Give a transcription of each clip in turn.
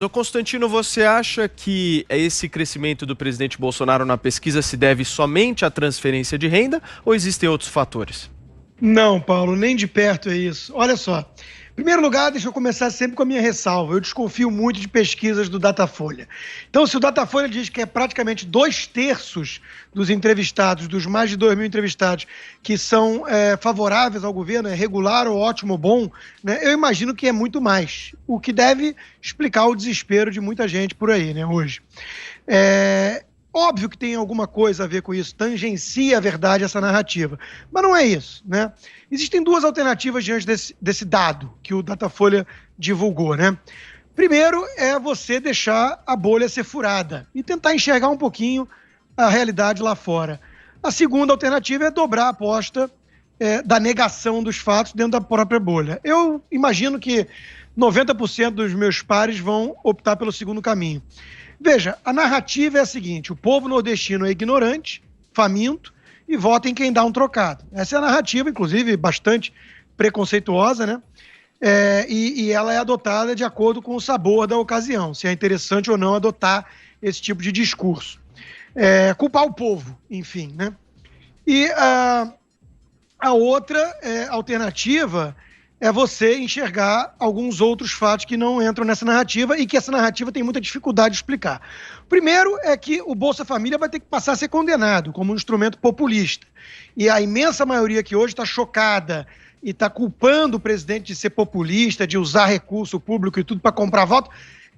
Doutor Constantino, você acha que esse crescimento do presidente Bolsonaro na pesquisa se deve somente à transferência de renda ou existem outros fatores? Não, Paulo, nem de perto é isso. Olha só. Em primeiro lugar, deixa eu começar sempre com a minha ressalva. Eu desconfio muito de pesquisas do Datafolha. Então, se o Datafolha diz que é praticamente 2/3 dos entrevistados, dos mais de 2.000 entrevistados, que são favoráveis ao governo, é regular ou ótimo ou bom, né, eu imagino que é muito mais. O que deve explicar o desespero de muita gente por aí, né, hoje. Óbvio que tem alguma coisa a ver com isso, tangencia a verdade essa narrativa, mas não é isso, né? Existem duas alternativas diante desse dado que o Datafolha divulgou, né? Primeiro é você deixar a bolha ser furada e tentar enxergar um pouquinho a realidade lá fora. A segunda alternativa é dobrar a aposta da negação dos fatos dentro da própria bolha. Eu imagino que 90% dos meus pares vão optar pelo segundo caminho. Veja, a narrativa é a seguinte: o povo nordestino é ignorante, faminto e vota em quem dá um trocado. Essa é a narrativa, inclusive, bastante preconceituosa, né? E ela é adotada de acordo com o sabor da ocasião, se é interessante ou não adotar esse tipo de discurso. Culpar o povo, enfim, né? E a outra alternativa é você enxergar alguns outros fatos que não entram nessa narrativa e que essa narrativa tem muita dificuldade de explicar. Primeiro é que o Bolsa Família vai ter que passar a ser condenado como um instrumento populista. E a imensa maioria que hoje está chocada e está culpando o presidente de ser populista, de usar recurso público e tudo para comprar voto,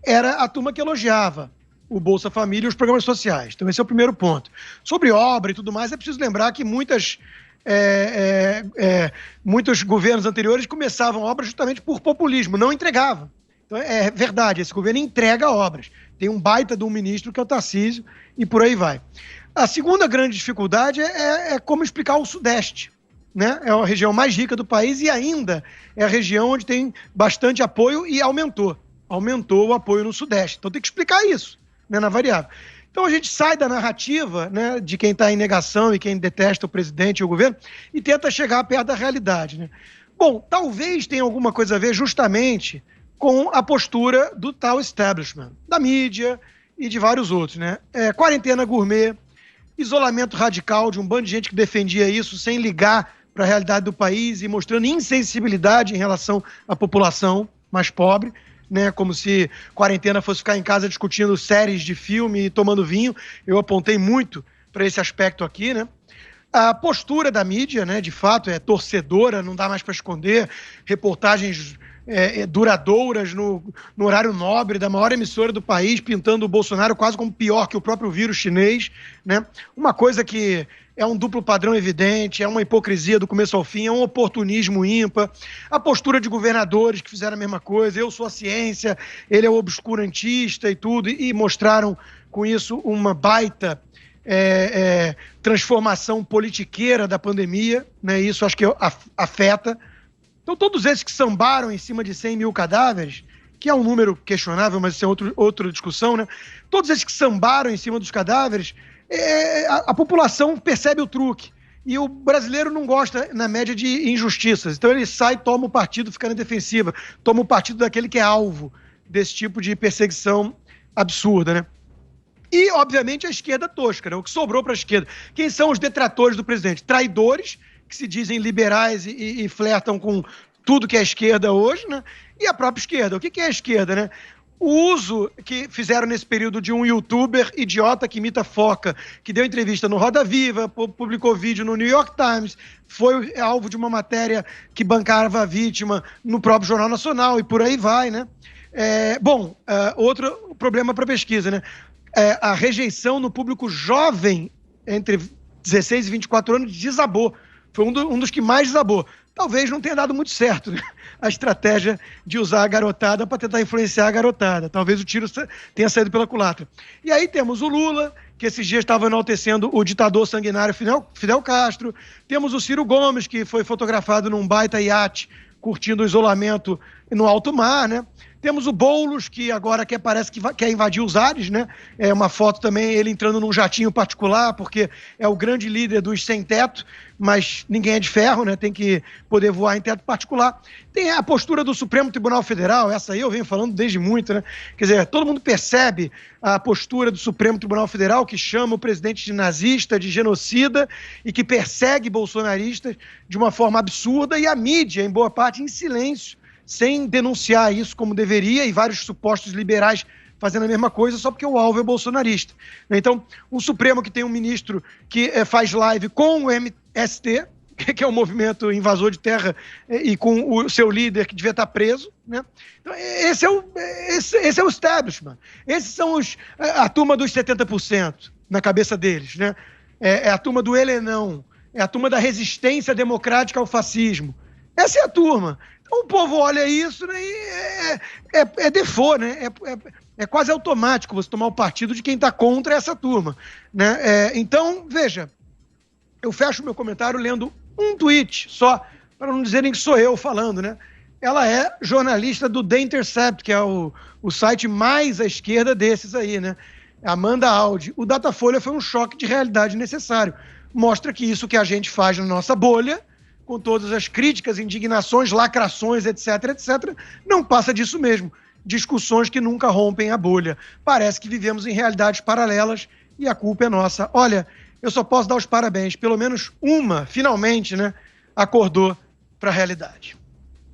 era a turma que elogiava o Bolsa Família e os programas sociais. Então esse é o primeiro ponto. Sobre obra e tudo mais, é preciso lembrar que muitos governos anteriores começavam obras justamente por populismo, não entregavam. Então é verdade, esse governo entrega obras. Tem um baita de um ministro que é o Tarcísio e por aí vai. A segunda grande dificuldade é como explicar o Sudeste, né? É a região mais rica do país e ainda é a região onde tem bastante apoio e aumentou o apoio no Sudeste. Então tem que explicar isso, né, na variável. Então a gente sai da narrativa, né, de quem está em negação e quem detesta o presidente e o governo e tenta chegar perto da realidade, né? Bom, talvez tenha alguma coisa a ver justamente com a postura do tal establishment, da mídia e de vários outros, né? Quarentena gourmet, isolamento radical de um bando de gente que defendia isso sem ligar para a realidade do país e mostrando insensibilidade em relação à população mais pobre, né, como se quarentena fosse ficar em casa discutindo séries de filme e tomando vinho. Eu apontei muito para esse aspecto aqui, né? A postura da mídia, né, de fato, é torcedora, não dá mais para esconder. Reportagens duradouras no horário nobre da maior emissora do país, pintando o Bolsonaro quase como pior que o próprio vírus chinês, né? Uma coisa que é um duplo padrão evidente, é uma hipocrisia do começo ao fim, é um oportunismo ímpar. A postura de governadores que fizeram a mesma coisa: eu sou a ciência, ele é o obscurantista e tudo, e mostraram com isso uma baita transformação politiqueira da pandemia, né? Isso acho que afeta. Então todos esses que sambaram em cima de 100 mil cadáveres, que é um número questionável, mas isso é outra discussão, né? Todos esses que sambaram em cima dos cadáveres, a população percebe o truque. E o brasileiro não gosta, na média, de injustiças. Então ele sai, toma o partido, fica na defensiva. Toma o partido daquele que é alvo desse tipo de perseguição absurda, né? E, obviamente, a esquerda tosca, né? O que sobrou para a esquerda. Quem são os detratores do presidente? Traidores, que se dizem liberais e flertam com tudo que é esquerda hoje, né? E a própria esquerda. O que é a esquerda, né? O uso que fizeram nesse período de um youtuber idiota que imita foca, que deu entrevista no Roda Viva, publicou vídeo no New York Times, foi alvo de uma matéria que bancava a vítima no próprio Jornal Nacional e por aí vai, né? Outro problema para a pesquisa, né? A rejeição no público jovem entre 16 e 24 anos desabou. Foi um dos que mais desabou. Talvez não tenha dado muito certo, né, a estratégia de usar a garotada para tentar influenciar a garotada. Talvez o tiro tenha saído pela culatra. E aí temos o Lula, que esses dias estava enaltecendo o ditador sanguinário Fidel Castro. Temos o Ciro Gomes, que foi fotografado num baita iate, curtindo o isolamento no alto mar, né? Temos o Boulos, que agora parece que quer invadir os ares, né? É uma foto também, ele entrando num jatinho particular, porque é o grande líder dos sem-teto, mas ninguém é de ferro, né? Tem que poder voar em teto particular. Tem a postura do Supremo Tribunal Federal, essa aí eu venho falando desde muito, né? Quer dizer, todo mundo percebe a postura do Supremo Tribunal Federal, que chama o presidente de nazista, de genocida, e que persegue bolsonaristas de uma forma absurda, e a mídia, em boa parte, em silêncio, sem denunciar isso como deveria, e vários supostos liberais fazendo a mesma coisa só porque o alvo é bolsonarista. Então, o Supremo, que tem um ministro que faz live com o MST, que é um movimento invasor de terra, e com o seu líder que devia estar preso, né? Então, esse é o establishment. Esses são a turma dos 70% na cabeça deles, né? É a turma do Helenão, é a turma da resistência democrática ao fascismo. Essa é a turma. Então o povo olha isso, né, e é default, né? É quase automático você tomar o partido de quem está contra essa turma, né? Então, veja, eu fecho meu comentário lendo um tweet só, para não dizerem que sou eu falando, né? Ela é jornalista do The Intercept, que é o site mais à esquerda desses aí, né? Amanda Audi. O Datafolha foi um choque de realidade necessário. Mostra que isso que a gente faz na nossa bolha, com todas as críticas, indignações, lacrações, etc., não passa disso mesmo. Discussões que nunca rompem a bolha. Parece que vivemos em realidades paralelas e a culpa é nossa. Olha, eu só posso dar os parabéns. Pelo menos uma, finalmente, né, acordou para a realidade.